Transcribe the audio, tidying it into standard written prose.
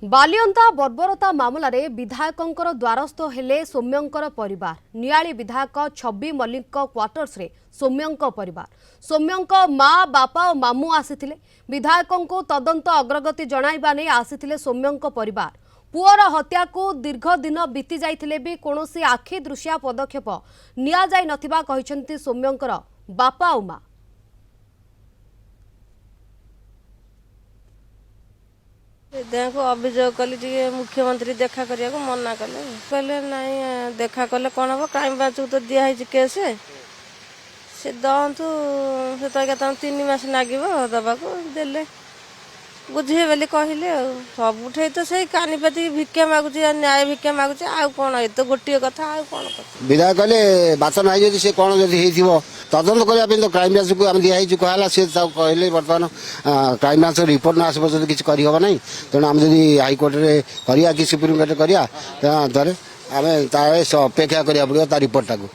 बालियंता बर्बरता मामलें विधायकों द्वारस्थ हेले सौम्यंकर परिवार नियाली विधायक छवि मल्लिक क्वार्टर्स रे सौम्यंक परिवार सौम्यंक माँ बापा और मामू आसीथिले विधायकों को तदंत अग्रगति जणाइबा नै आसीथिले सौम्यंक परिवार पुअर हत्या को दीर्घ दिन बीती जाइथिले भी कोनोसी आखि दृश्या पदक्षेप निया जाई नथिबा कहिसंती सौम्यंकर बापा और माँ। देखो अभियोग कली मुख्यमंत्री देखा करिया को मना कले कहले नहीं देखा कले कौन हम क्राइम ब्रांच को तो दिया केस से दंतु से तो 3 मास नागिब दबा को देले बुझे बोली कहले सबुठे तो से कानीपति भिक्षा मागुच न्याय भिक्षा मागुच आ कौन ये तो गोटे कथा आ कौन विधायक कहले बाचन आई से कौन जदि तदंत करने तो क्राइम ब्रांच को दिखाई कहला सी कहले बर्तमान क्राइम ब्रांच रिपोर्ट ना आसब किसी करहब ना तेणु आम जब हाइकोर्ट में करिया कि सुप्रीमकोर्ट करिया आम अपेक्षा करा पड़ो रिपोर्ट टाक।